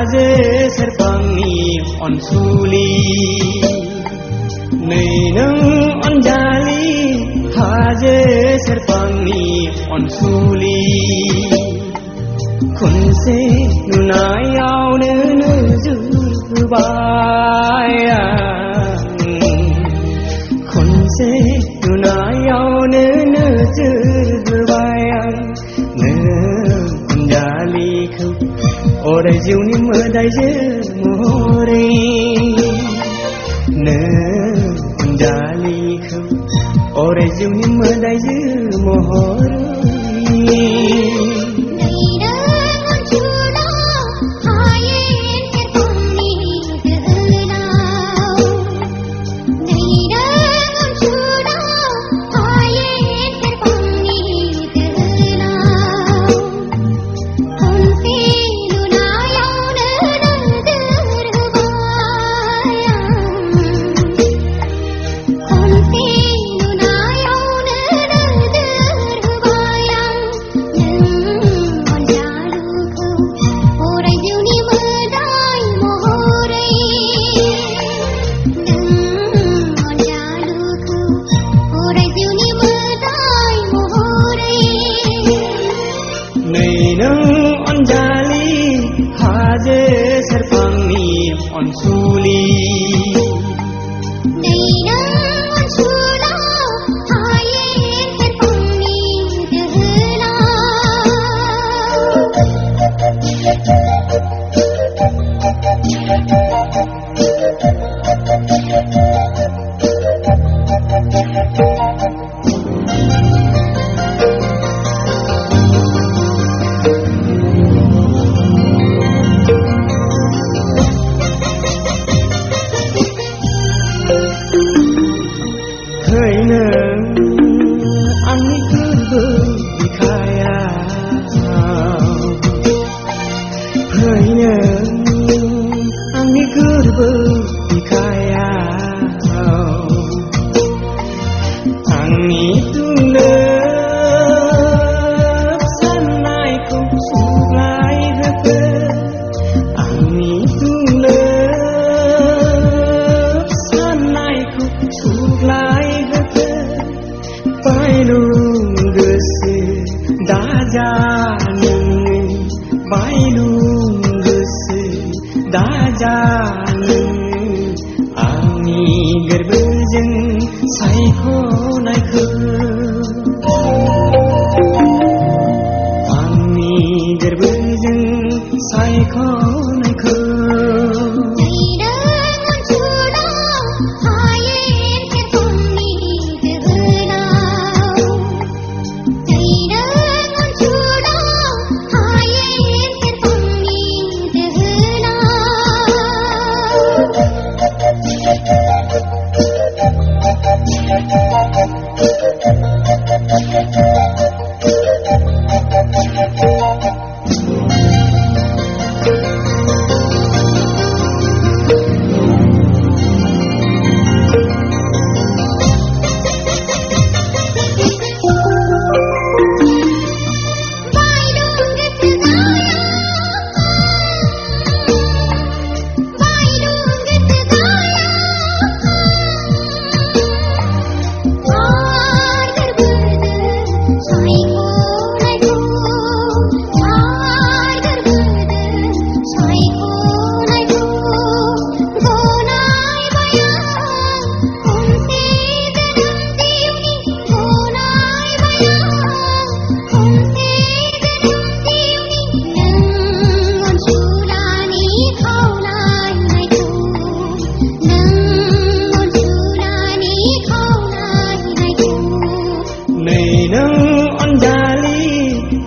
हाजो सेरफांनि अनसुलि नै नों अनजालि हाजो सेरफांनि अनसुलि खनसे नुनायावनो नोजोर होबाय आं खनसे नुनायावनो नोजोर होबाय आं नों अनजालिखौ अराय जिउनि मोदायजो महरै नों अनजालिखौ अराय जिउनि मोदायजो महरै हाजो सेरफांनि अनसुलि नै नों अनसुला हायेन सेरफांनि आंनि गोरबो बिखाया फै नों आंनि गोरबो बिखाया आंनि दुंलोब साननायखौ सुग्लायहोखो आंनि दुंलोब साननायखौ सुग्लायहोखो बायलुं गोसो दाजा नोङो बायलुं गोसो दाजा नोङो आंनि गोरबोजों सायख'नायखौ आंनि गोरबोजों सायख'नायखौ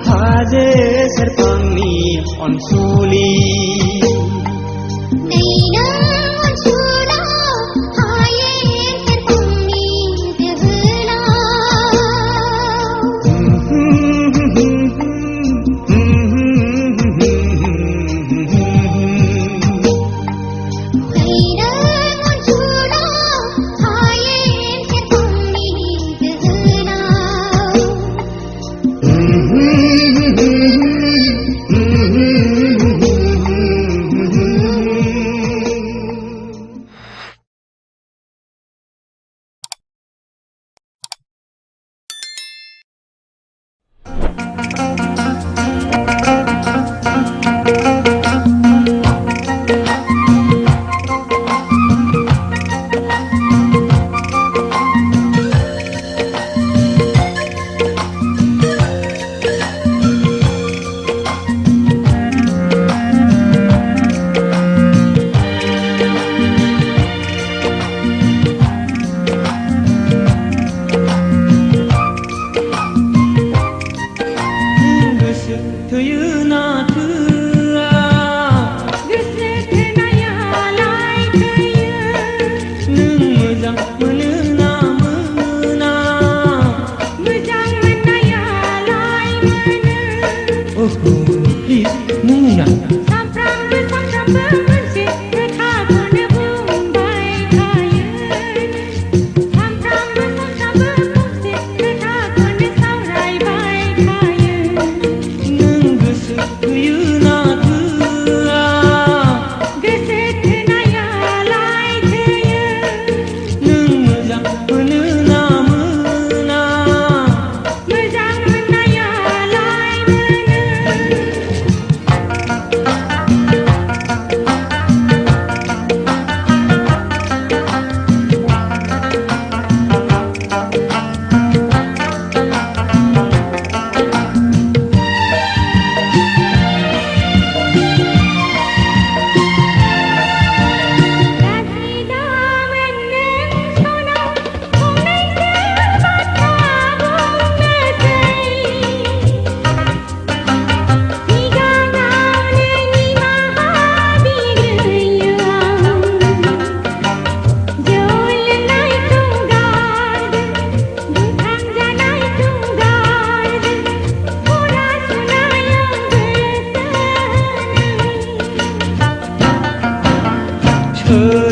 हाजो सेरफांनि अनसुलि नै नों अनसुला हायेन सेरफांनि जोहोलाव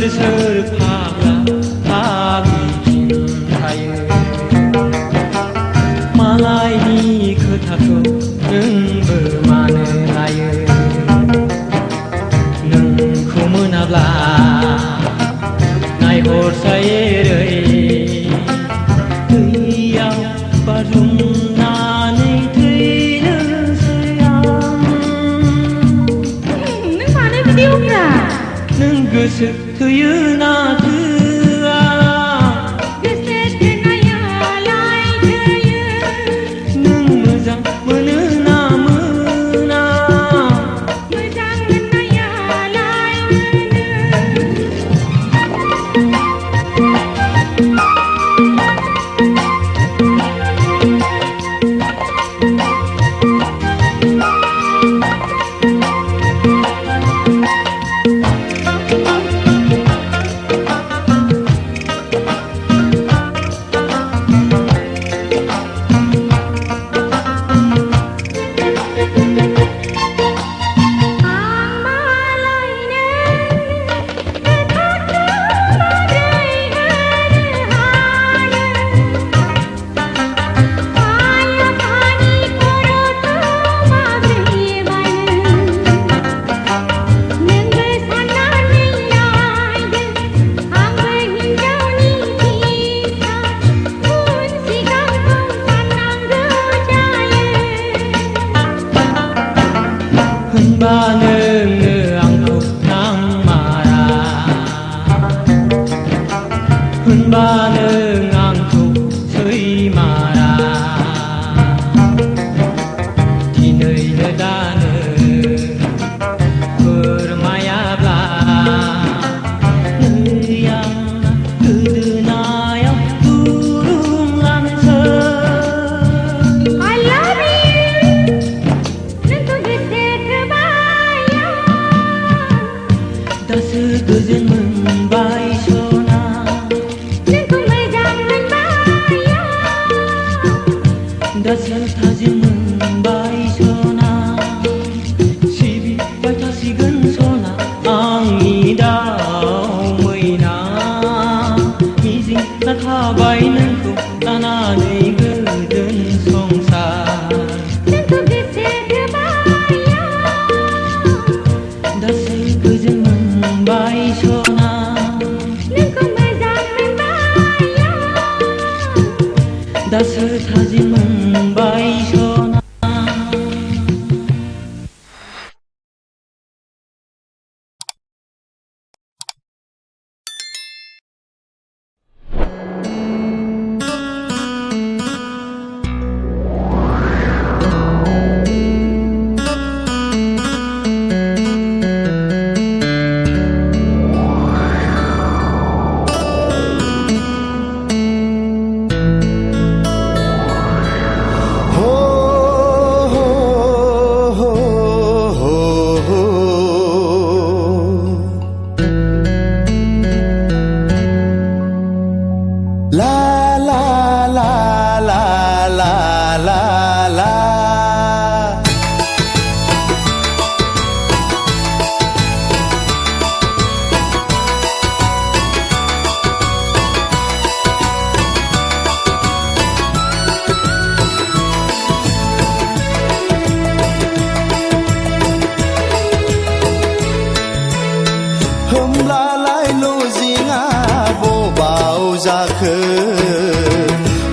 सोर फाग्ला फाग्लिथिं थायो मालायनि खोथाखौ नोंबो मानो लायो नोंखौ मोनाब्ला नायहरसाय एरै दैयाव बाज्रुमनानै थैनोसै आं नों मानो बिदि उफ्रा नों गोसो थोयो ना थोआ गोसो थोनायालाय थोयो नों मोजां मोनो ना मोना मोजां मोननायालाय होनबा नोङो आंखौ नांमारा होनबा नों आंखौ सैमारा दिनैनो दानो फोरमायाब्ला नै आंना गोदोनायाव दुरुंलांसै I love you नोंखौ गोसो थोबाय दासो गोजोन मोनबाय सना नोंखौ मोजां मोनबाय दासो थाजिम मोनबाय सना सिबिबाय थासिगोन सना आंनि दाउ मैना मिजिं लाखाबाय नोंखौ लानानै गोजोन संसार नोंखौ गोसो थोबाय दासो गोजोन मोनबाय सना नोंखौ मोजां मोनबाय दासो थाजिम मोनबाय सना होमब्लालाय लजिंआ बबाव जाखो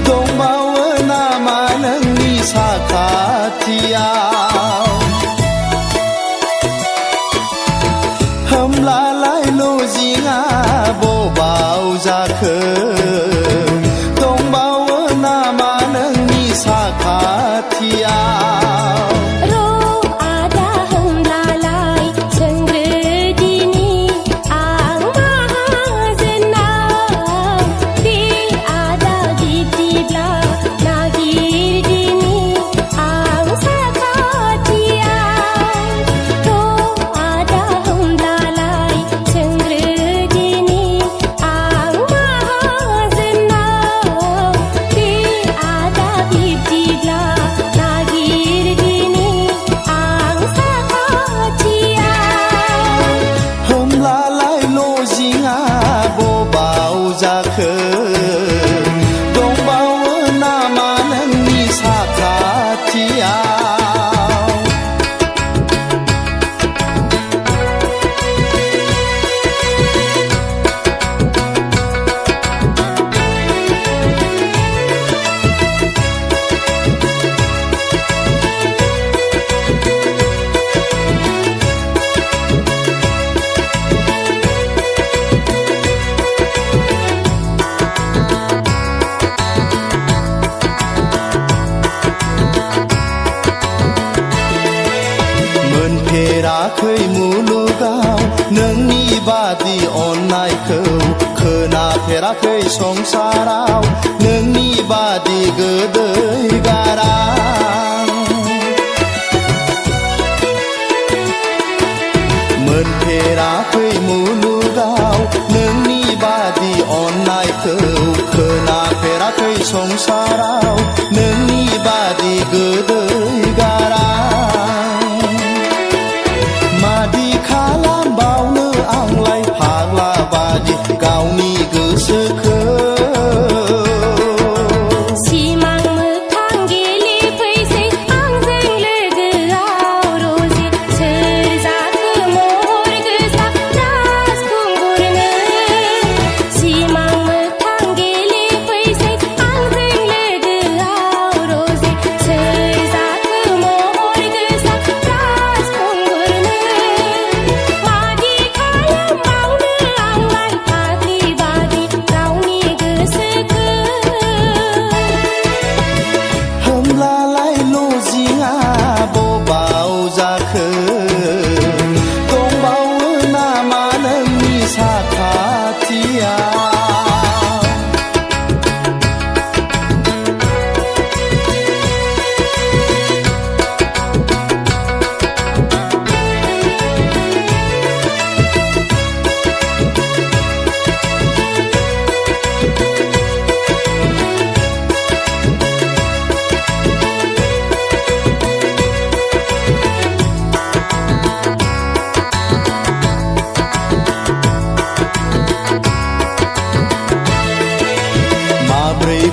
दंबावो नामा नोंनि साखाथियाव होमब्लालाय लजिंआ बबाव जाखो दंबावो नामा नोंनि साखाथियाव फेराखै मुलुगाव नोंनि बादि अननायखौ खोनाफेराखै संसाराव नोंनि बादि गोदै गारां मोनफेराखै मुलुगाव नोंनि बादि अननायखौ खोनाफेराखै संसाराव नोंनि बादि गोदै गारां मादि खालामबावनो आंलाय फाग्ला बादि गावनि गोसोखौ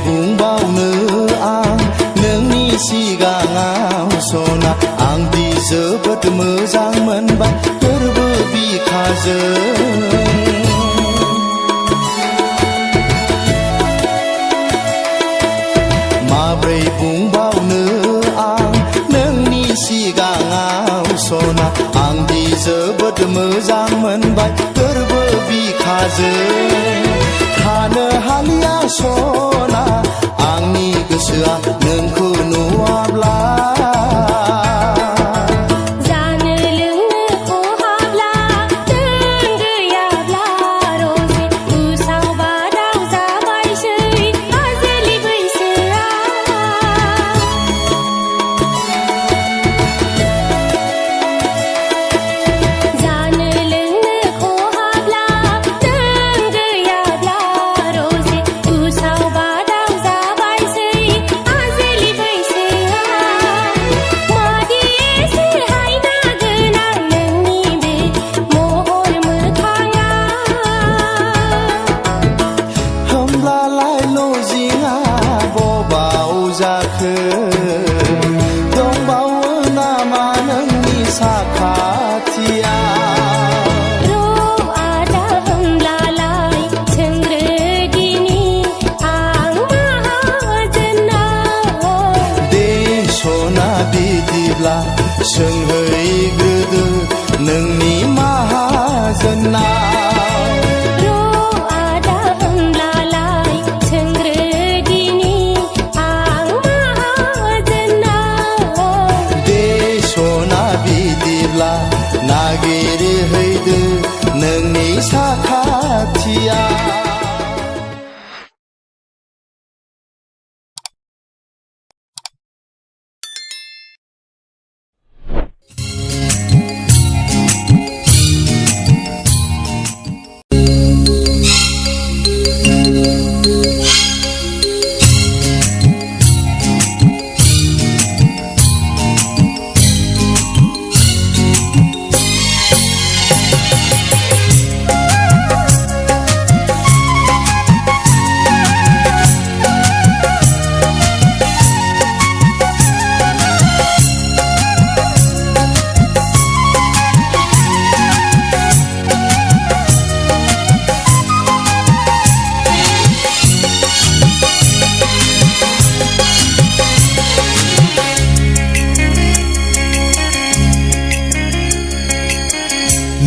बुंबावनो आं नोंनि सिगाङाव सना आंदि जोबोद मोजां मोनबाय गोरबो बिखाजों माब्रै बुंबावनो आं नोंनि सिगाङाव सना आंदि जोबोद मोजां मोनबाय गोरबो बिखाजों थानो हालिया सना आंनि गोसोआ नोंखौ नुवाब्ला जानो लोंनो खहाब्ला नों गैयाब्ला रजे उसाव बादाव जाबायसै आजोलि बैसोआ जानो लोंनो खहाब्ला नों गैयाब्ला रजे उसाव बादाव जाबायसै आजोलि बैसोआ मादि एसे हायना गोनां नोंनि बे महर मोखाङा होमब्लालाय लजिङा बबाव जाखो दंबावो नामा नोंनि साखाथियाव र' आदा होमब्लालाय सोंग्रोदिनि आं माहाजोनाव दे सना बिदिब्ला सोंहैग्रोदो नोंनि माहाजोनाव र' आदा होमब्लालाय सोंग्रोदिनि आं माहाजोनाव दे सना बिदिब्ला नागिरहैदो नोंनि साखाथियाव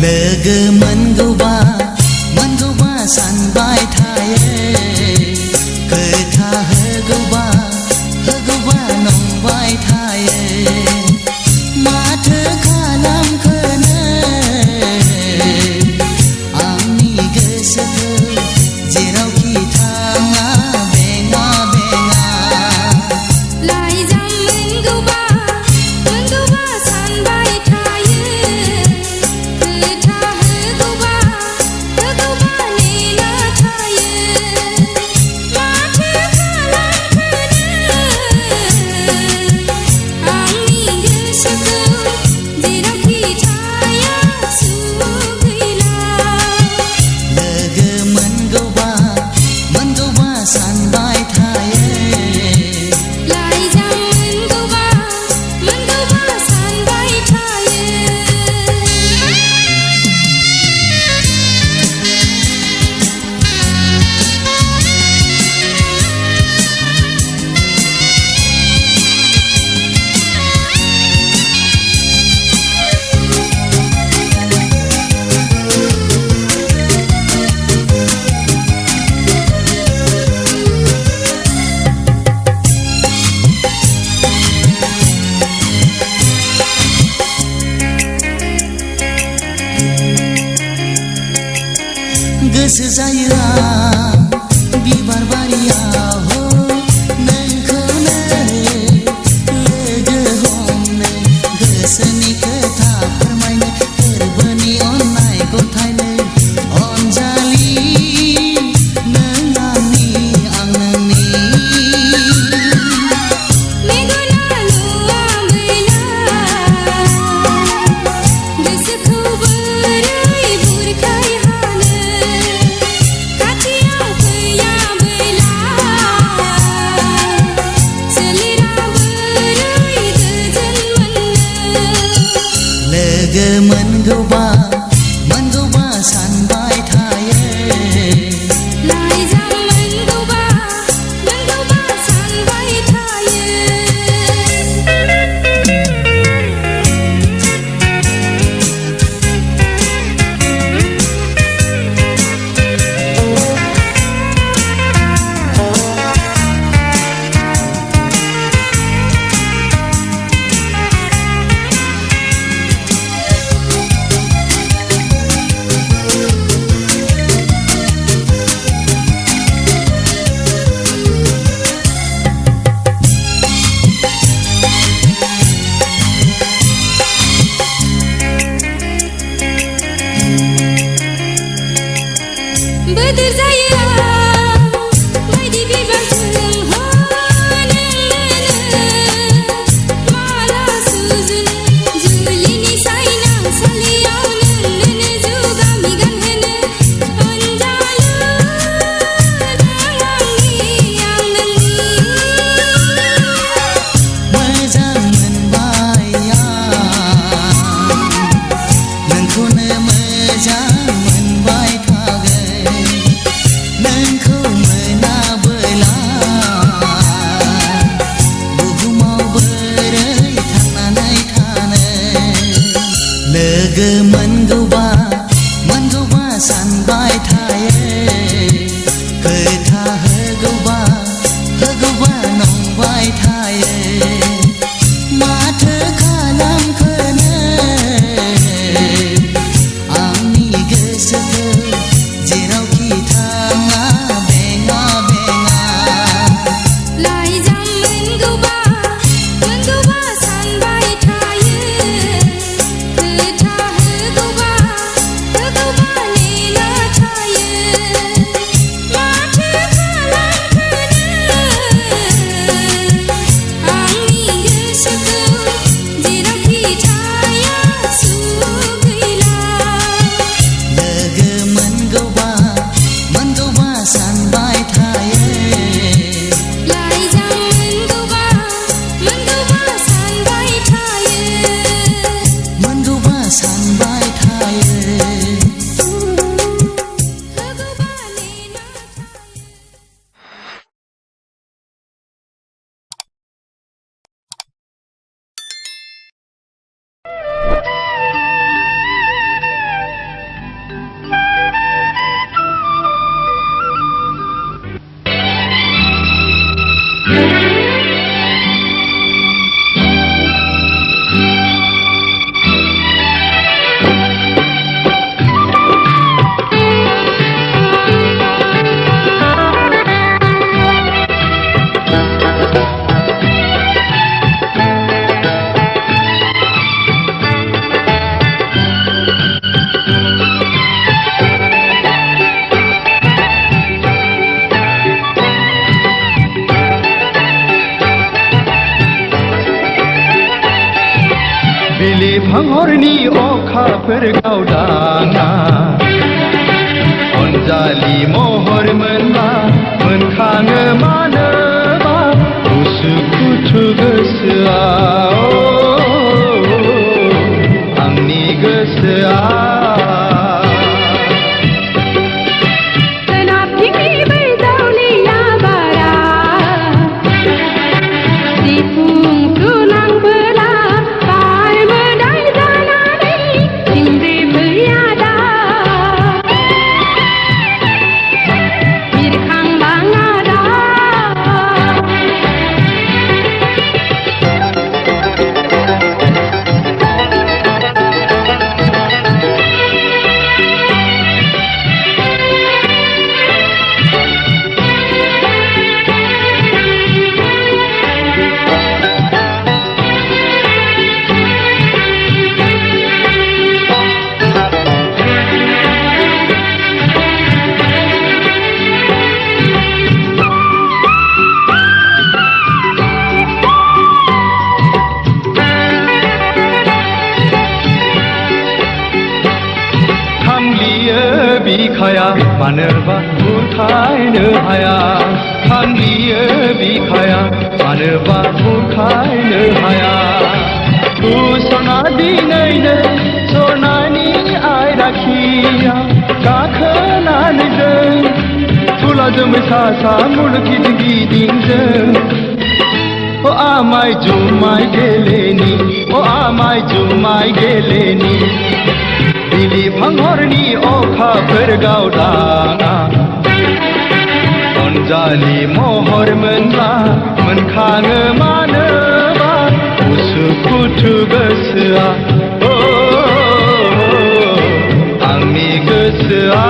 लोगो मोनगौबा सानबाय थायो खोथा होगौबा नंबाय थायो माथो खालामखोनो गोसो जायो आं बिबार बारियाव नोंखौनो लोगो हमनो गोसोनि खोथा फोरमायनो फोरबोनि अननाय गथायनो अनजालि नों आंनि आं नोंनि मेगना नुवाबैला गोसोखौ बोरै बुरखाय हानो खाथियाव फैयाबैला सोलेरा बोरै गोजोन मोननो लोगो मोनगौबा सानबाय थायो लाइजाम मोनगौबा सानबाय थायो बोदोर जायो बायदि बिबारजों नोंनो माला सुजुनो जुलिनि सायनासालियाव नोंनो जुगामि गानहोनो अनजालु नों आंनि आं नोंनि मोजां मोनबाय आं नोंखौनो मोजां मोनबाय थागोन नोंखौ मोनाबोला बुहुमाव बोरै थांनानै थानो लोगो मोनगौबा सानबाय थायो खोथा होगौबा नंबाय थायो माथो खालामखोनो आंनि गोसोखौ जेरावखि थाङा बेङा लाइजाम मोनगौबा सानबाय थायो खोथा होगौबा नेना थायो माथो खालामखोनो आंनि गोसोखौ जेरावखि थाया सुख गैला लोगो मोनगौबा सानबाय थायो लाइजाम मोनगौबा सानबाय थायो सानबाय थायो होगौबा नेना बिलिफांहरनि अखाफोर गावदाङा अनजालि महर मोनबा मोनखाङो मानोबा उसुखुथु गोसोआ आंनि गोसोआ सोनाबथिंनि बै दाउलिया बारा सिफुं सुनांबोला बार मोदाय जानानै सिंग्रि फैयादा बिरखांबाङादा बिखाया मानोबा बुरखायनो हाया फानबियो बिखाया मानोबा बुरखायनो हाया गुसना दिनैनो सनानि आयराखिया गाखोनानै जों थुला जोमै सा सा मुलुग गिदिं गिदिंजों ओ आमाय जुमाय गेलेनि ओ आमाय जुमाय गेलेनि बिलिफां हरनि अखाफोर गावदाङा अनजालि महर मोनब्ला मोनखाङो मानोबा उसुखुथु गोसोआ ओ आंनि गोसोआ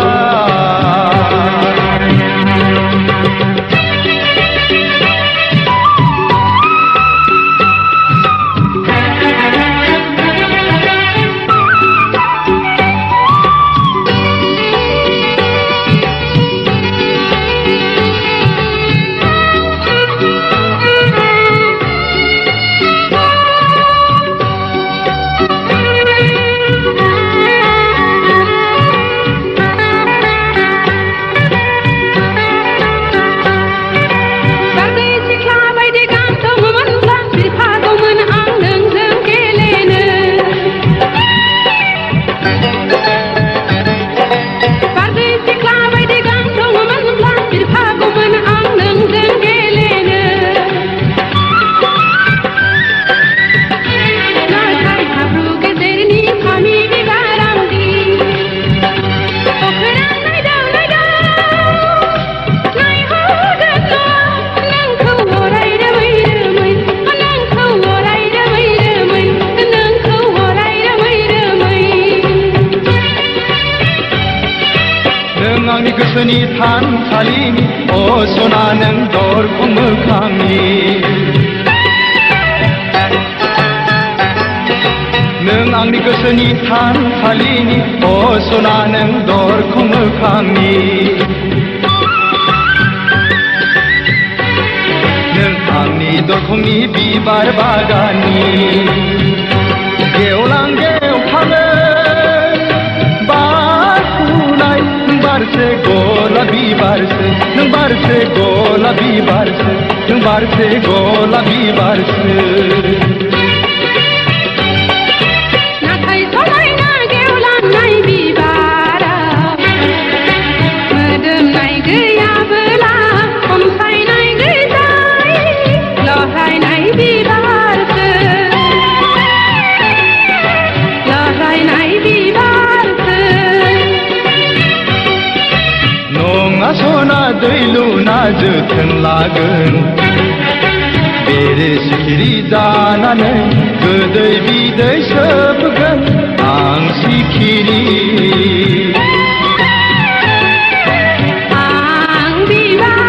गोसोनि थानसालिनि अ सना नों दरखं मोखांनि नों आंनि गोसोनि थानसालिनि अ सना नों दरखं मोखांनि नों आंनि दरखंनि बिबार बागाननि गेवलां गेवखाङो बारसे गलाबी बारसे नों बारसे गलाबी बारसे नों बारसे गलाबी बारसे नाथाय समायना गेवलांनाय बिबारा मोदोमनाय गैयाबोला खमसायनाय गैजाय लहायनाय बिबारसो लहायनाय बिबारसो नङा सना दै लुना जोथोन लागोन बेरे सिखिरि जानानै गोदै बिदै सोबगोन आं सिखिरि आं बिबार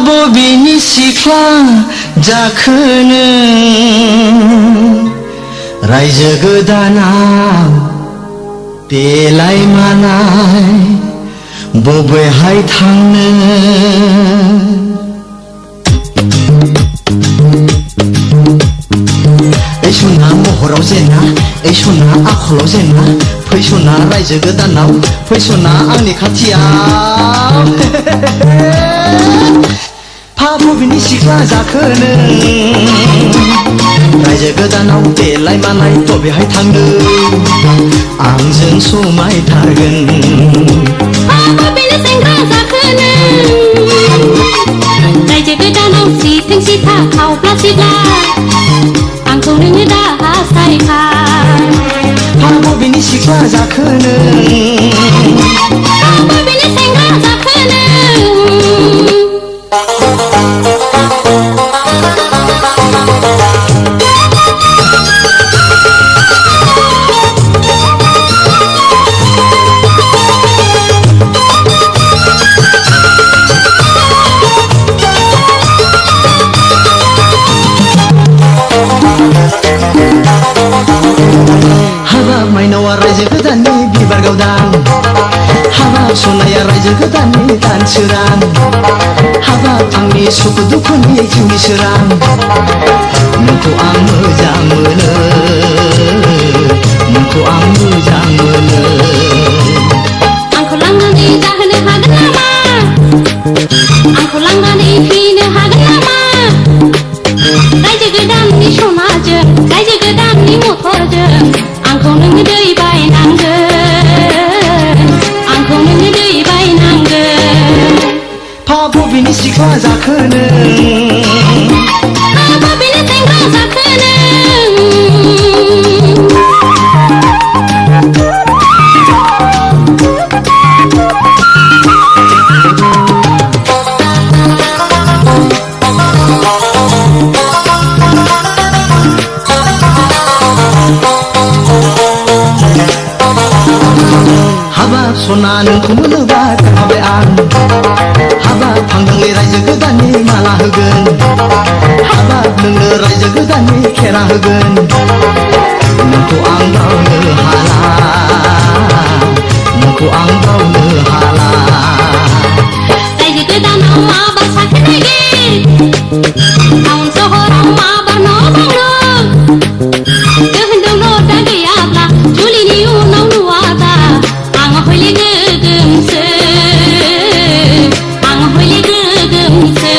बबेनि सिख्ला जाखोनो रायजो गोदानाव देलाय मानाय बबेहाय थांनो ऐ सना महराव जेना ऐ सना आखलाव जेना फै सना रायजो गोदानाव फै सना आंनि खाथियाव बबेनि सिख्ला जाखोनो रायजो गोदानाव देलाय मानाय बबेहाय थांनो आंजों समायथारगोन बबेनि सेंग्रा जाखोनो रायजो गोदानाव सिथों सिथा खावब्ला सिब्ला आंखौ नोङो दा हास्थायखा बबेनि सिख्ला जाखोनो बबेनि सेंग्रा जाखोनो हिन्जावा रायजो गोदाननि बिबार गावदां हाबाब सनाया रायजो गोदाननि दान सोरां हाबाब आंनि सुखु दुखुनि जिउनि सोरां नोंखौ आं मोजां मोनो नोंखौ आं मोजां मोनो आंखौ लांनानै जाहोनो हागोन नामा आंखौ लांनानै फैनो हागोन नामा रायजो गोदाननि सनाजों रायजो गोदाननि मथरजों आंखौ नोङो दै बायनांगोन आंखौ नोङो दै बायनांगोन फा बबेनि सिख्ला जाखो नों बबेनि सेंग्रा जाखो नों हाबाब सना नोंखौ मोनोबा खोनाबाय आं हाबाब फांगांनि रायजो गोदाननि माला होगोन हाबाब नोंनो रायजो गोदाननि खेरा होगोन नोंखौ आं बावनो हाला नोंखौ आं बावनो हाला रायजो गोदानाव माबार साख्रि नागिर टाउन सहराव माबार न' बांनो दोहोन दौलतआ गैयाब्ला जुलिनि उनाव नुवादा आं हयले गोगोमसो आं हयले गोगोमसो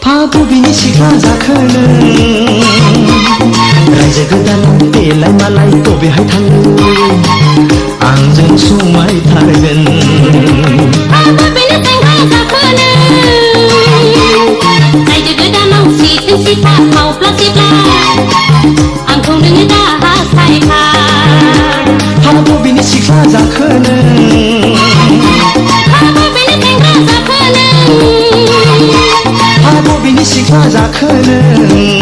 फा बबेनि सिख्ला जाखो नों रायजो गोदानाव देलाय मालाय बबेहाय थाङो आंजों समायथारगोन बबेनि सेंग्रा जाखो नों रायजो गोदानाव सिथों सिथा खावब्ला सिब्ला आंखौ नोङो दा हास्थायखा फा बबेनि सिख्ला जाखो नों बबेनि सेंग्रा जाखो नों फा बबेनि सिख्ला जाखो नों